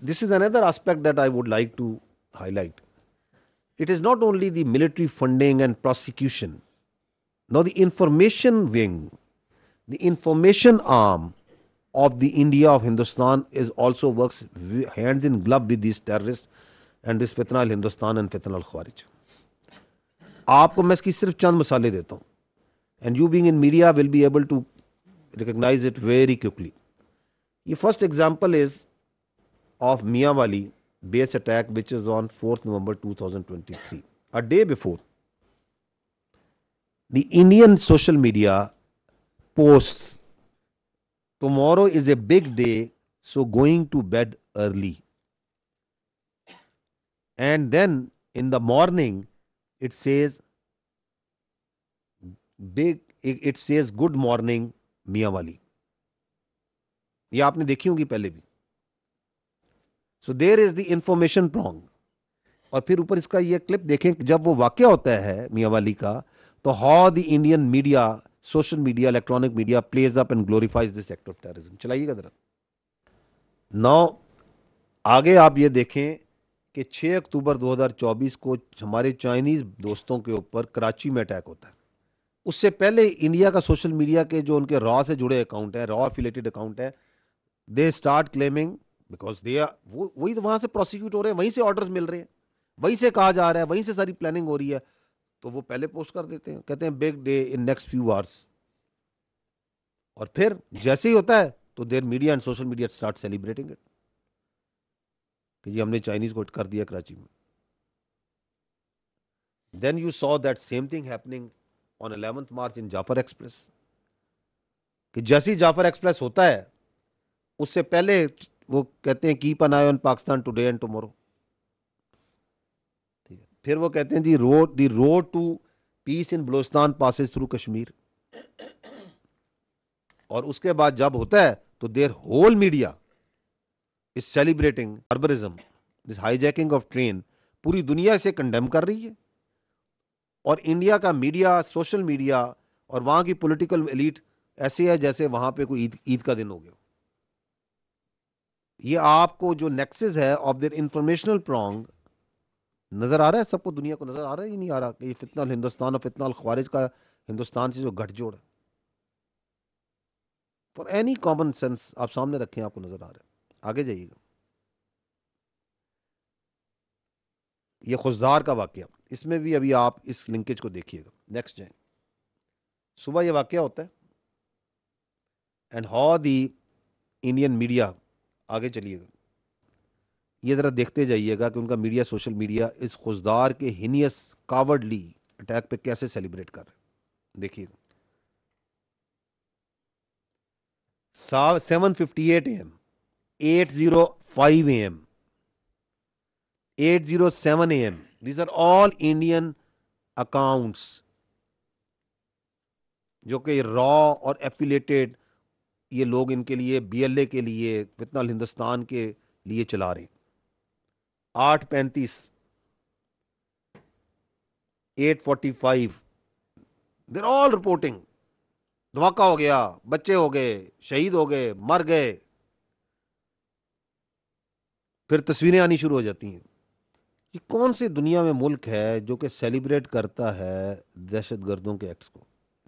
this is another aspect that I would like to highlight. It is not only the military funding and prosecution. Now, the information wing, the information arm of the India of Hindustan is also works hands in glove with these terrorists and this fitna al Hindustan and fitna al Khawarij. آپ کو میں اس کی صرف چند مثالیں دیتا ہوں and you being in media will be able to recognise it very quickly. یہ first example is of Mianwali base attack which is on 4th November 2023. A day before, the Indian social media posts, tomorrow is a big day, so going to bed early. And then in the morning, it says good morning میاں والی. یہ آپ نے دیکھی ہوگی پہلے بھی. سو دیر از the information prong. اور پھر اوپر اس کا یہ کلپ دیکھیں جب وہ واقعہ ہوتا ہے میاں والی کا, تو how the Indian media, social media, electronic media plays up and glorifies this act of terrorism. چلائیے گا ذرا. نو آگے آپ یہ دیکھیں کہ 6 اکتوبر 2024 کو ہمارے چائنیز دوستوں کے اوپر کراچی میں اٹیک ہوتا ہے. اس سے پہلے انڈیا کا سوشل میڈیا کے جو ان کے را سے جڑے اکاؤنٹ ہیں, را افیلیٹڈ اکاؤنٹ ہے, they start claiming because they وہی وہاں سے پروسیکیوٹ ہو رہے ہیں, وہیں سے آرڈرز مل رہے ہیں, وہیں سے کہا جا رہا ہے, وہیں سے ساری پلاننگ ہو رہی ہے, تو وہ پہلے پوسٹ کر دیتے ہیں, کہتے ہیں big day in next few hours. اور پھر جیسے ہی ہوتا ہے تو their media and social media start celebrating it کہ جی ہم نے چائنیز کو کر دیا کراچی میں. Then you so that same thing happening on 11th March in Jaffar express, کہ جیسی جعفر ایکسپریس ہوتا ہے اس سے پہلے وہ کہتے ہیں keep an eye on Pakistan today and tomorrow. پھر وہ کہتے ہیں the road to peace in Balochistan passes through Kashmir. اور اس کے بعد جب ہوتا ہے تو their whole media is celebrating barbarism, this hijacking of train. پوری دنیا اسے کنڈیم کر رہی ہے, اور انڈیا کا میڈیا, سوشل میڈیا اور وہاں کی پولیٹیکل ایلیٹ ایسے ہے جیسے وہاں پہ کوئی عید کا دن ہو گیا. یہ آپ کو جو نیکسس ہے آف دیر انفارمیشنل پرانگ نظر آ رہا ہے, سب کو دنیا کو نظر آ رہا ہے, یہ نہیں آ رہا کہ یہ فتنہ الہندوستان اور فتنہ الخوارج کا ہندوستان سے جو گٹھ جوڑ ہے, فار اینی کامن سینس آپ سامنے رکھیں, آپ کو نظر آ رہا ہے. آگے جائیے گا. یہ خزدار کا واقعہ, اس میں بھی ابھی آپ اس لنکیج کو دیکھیے گا. نیکسٹ جائیں. صبح یہ واقعہ ہوتا ہے and how the Indian media, آگے چلیے گا. یہ ذرا دیکھتے جائیے گا کہ ان کا میڈیا, سوشل میڈیا اس خزدار کے ہینیس کاورڈلی اٹیک پہ کیسے سیلیبریٹ کر رہے ہیں. دیکھیے گا. 7:58 AM, 8:05 AM, 8:07 AM. These are all Indian accounts جو کہ را اور ایفیلیٹڈ یہ لوگ ان کے لیے بی ایل اے کے لیے فتنہ الہندوستان کے لیے چلا رہے ہیں. 8:35, 8:45, they're all reporting دھماکہ ہو گیا, بچے ہو گئے, شہید ہو گئے, مر گئے. پھر تصویریں آنی شروع ہو جاتی ہیں. یہ کون سی دنیا میں ملک ہے جو کہ سیلیبریٹ کرتا ہے دہشت گردوں کے ایکٹس کو,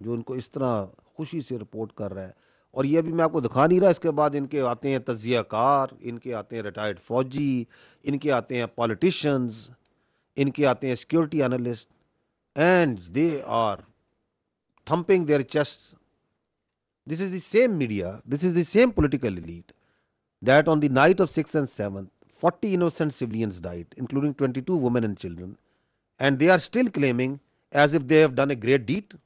جو ان کو اس طرح خوشی سے رپورٹ کر رہا ہے. اور یہ بھی میں آپ کو دکھا نہیں رہا, اس کے بعد ان کے آتے ہیں تجزیہ کار, ان کے آتے ہیں ریٹائرڈ فوجی, ان کے آتے ہیں پالیٹیشنز, ان کے آتے ہیں security analyst, and they are thumping their chest. This is the same media, this is the same political elite that on the night of 6th and 7th, 40 innocent civilians died, including 22 women and children, and they are still claiming as if they have done a great deed.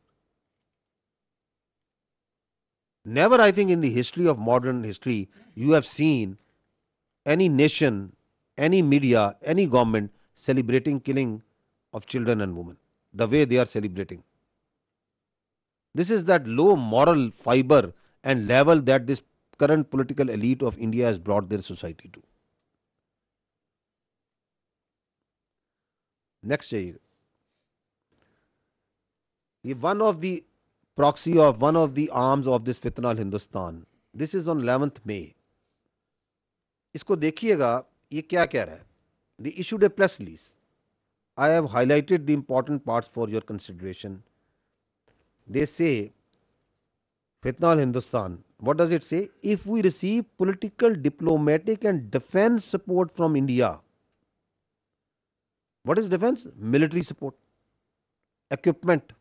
Never, I think, in the history of modern history, you have seen any nation, any media, any government celebrating killing of children and women the way they are celebrating. This is that low moral fiber and level that this current political elite of India has brought their society to. Next جائیے. یہ one of the proxy of one of the arms of this fitna al Hindustan. This is on 11th May. اس کو دیکھیے گا, یہ کیا کہہ رہا ہے؟ They issued a press release. I have highlighted the important parts for your consideration. They say, Fitna al Hindustan. What does it say? If we receive political, diplomatic and defense support from India. What is defense? Military support, equipment.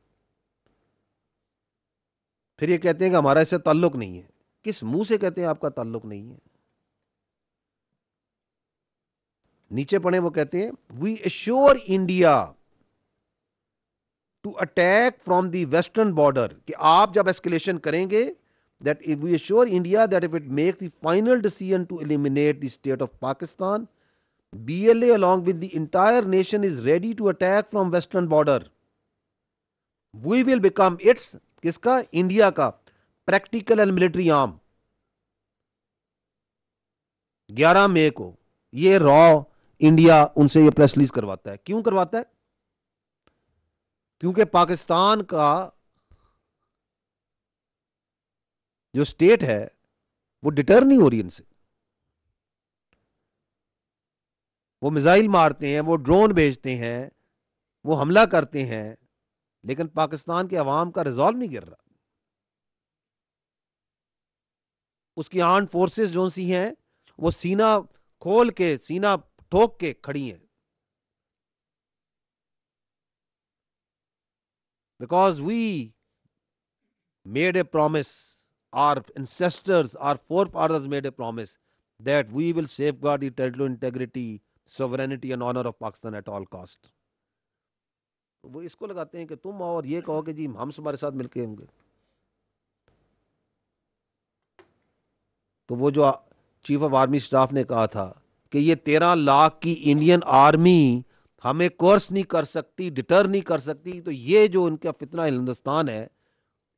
پھر یہ کہتے ہیں کہ ہمارا اس سے تعلق نہیں ہے. کس منہ سے کہتے ہیں آپ کا تعلق نہیں ہے؟ نیچے پڑھیں وہ کہتے ہیں we assure India to attack from the western border, کہ آپ جب ایسکیلیشن کریں گے, that if we assure India that if it makes the final decision to eliminate the state of Pakistan, BLA along with the entire nation is ready to attack from western border. We will become its, کس کا؟ India کا practical and military آرم. 11 مئی کو یہ را India ان سے یہ press release کرواتا ہے. کیوں کرواتا ہے؟ کیونکہ پاکستان کا جو اسٹیٹ ہے وہ ڈٹر نہیں ہو رہی ان سے. وہ میزائل مارتے ہیں, وہ ڈرون بھیجتے ہیں, وہ حملہ کرتے ہیں, لیکن پاکستان کے عوام کا ریزالو نہیں گر رہا. اس کی آرمڈ فورسز جو سی ہیں وہ سینہ کھول کے, سینہ ٹھوک کے کھڑی ہیں. Because we made a promise, our ancestors, our forefathers made a promise that we will safeguard the territorial integrity, sovereignty and honor of Pakistan at all cost. وہ اس کو لگاتے ہیں کہ تم اور یہ کہو کہ جی ہم تمہارے ساتھ مل کے ہوں گے. تو وہ جو چیف آف آرمی سٹاف نے کہا تھا کہ یہ 13 لاکھ کی انڈین آرمی ہمیں کورس نہیں کر سکتی, ڈٹر نہیں کر سکتی, تو یہ جو ان کا فتنہ ہندوستان ہے,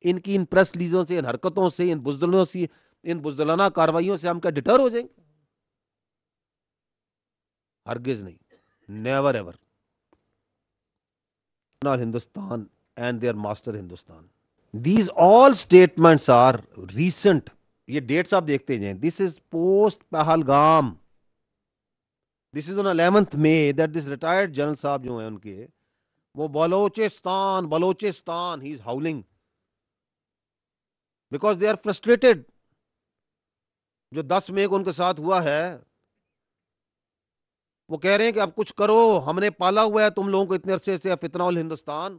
ان کی ان پریس ریلیزوں سے, ان حرکتوں سے, ان بزدلوں سے, ان بزدلانہ کاروائیوں سے ہم کیا ڈٹر ہو جائیں گے؟ ہرگز نہیں. Never ever. Hindustan and their master Hindustan. These all statements are recent. یہ ڈیٹس آپ دیکھتے جائیں. This is post Pahalgam. This is on 11th May that this retired general صاحب جو ہیں ان کے, وہ Balochistan Balochistan he is howling because they are frustrated. جو 10 مئی کو ان کے ساتھ ہوا ہے, وہ کہہ رہے ہیں کہ اب کچھ کرو, ہم نے پالا ہوا ہے تم لوگوں کو اتنے عرصے سے فتنہ الہندوستان,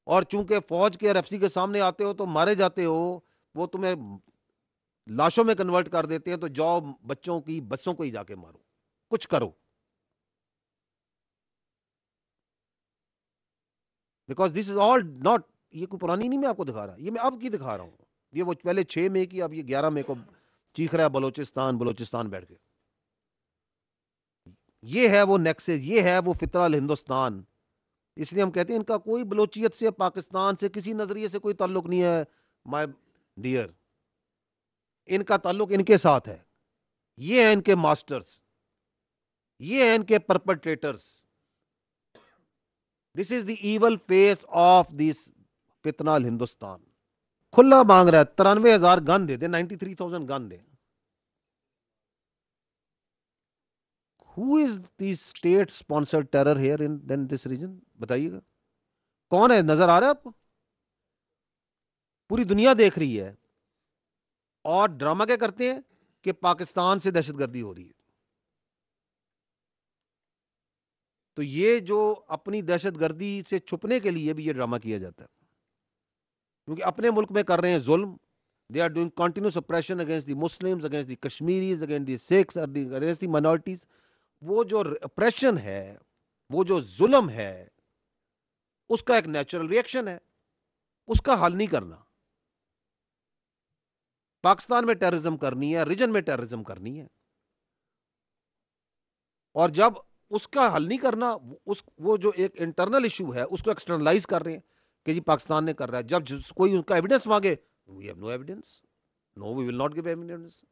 اور چونکہ فوج کے RFC کے سامنے آتے ہو تو مارے جاتے ہو, وہ تمہیں لاشوں میں کنورٹ کر دیتے ہیں, تو جاؤ بچوں کی بسوں کو ہی جا کے مارو, کچھ کرو. Because this is all not, یہ کوئی پرانی نہیں میں آپ کو دکھا رہا, یہ میں اب کی دکھا رہا ہوں. یہ وہ پہلے 6 مئی کی, اب یہ 11 مئی کو چیخ رہا ہے بلوچستان بلوچستان بیٹھ کے. یہ ہے وہ نیکسس, یہ ہے وہ فتنہ الہندوستان. اس لیے ہم کہتے ہیں ان کا کوئی بلوچیت سے, پاکستان سے کسی نظریے سے کوئی تعلق نہیں ہے. مائی ڈیئر, ان کا تعلق ان کے ساتھ ہے. یہ ہیں ان کے ماسٹرز, یہ ہیں ان کے پرپٹریٹرز. دس از دی ایول فیس آف دس فتنہ الہندوستان. کھلا مانگ رہا ہے 93,000 گن دے دیں, 93,000 گن دیں. Who is the state sponsored terror here in this region? بتائیے گا کون ہے؟ نظر آ رہا ہے آپ کو؟ پوری دنیا دیکھ رہی ہے. اور ڈرامہ کیا کرتے ہیں کہ پاکستان سے دہشت گردی ہو رہی ہے. تو یہ جو اپنی دہشت گردی سے چھپنے کے لیے بھی یہ ڈرامہ کیا جاتا ہے, کیونکہ اپنے ملک میں کر رہے ہیں ظلم. They are doing continuous oppression against the Muslims, against the Kashmiris, against the Sikhs, against the minorities. وہ جو اپریشن ہے, وہ جو ظلم ہے, اس کا ایک نیچرل ریئیکشن ہے, اس کا حل نہیں کرنا. پاکستان میں ٹیررزم کرنی ہے, ریجن میں ٹیررزم کرنی ہے, اور جب اس کا حل نہیں کرنا, وہ جو ایک انٹرنل ایشو ہے اس کو ایکسٹرنلائز کر رہے ہیں کہ جی پاکستان نے کر رہا ہے. جب کوئی اس کا ایویڈنس مانگے, we have no evidence, no we will not give evidence.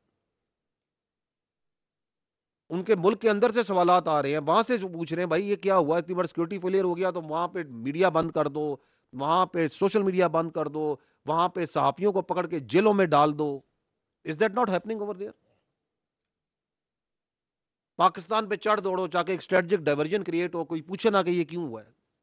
ان کے ملک کے اندر سے سوالات آ رہے ہیں, وہاں سے جو پوچھ رہے ہیں بھائی یہ کیا ہوا, اتنی بڑا سیکورٹی فیلئر ہو گیا تو وہاں پہ میڈیا بند کر دو, وہاں پہ سوشل میڈیا بند کر دو, وہاں پہ صحافیوں کو پکڑ کے جیلوں میں ڈال دو. Is that not happening over there? Pakistan پہ چڑھ دوڑو چاہ کے ایک اسٹریٹجک ڈائیورژن کریٹ ہو, کوئی پوچھے نہ کہ یہ کیوں ہوا ہے.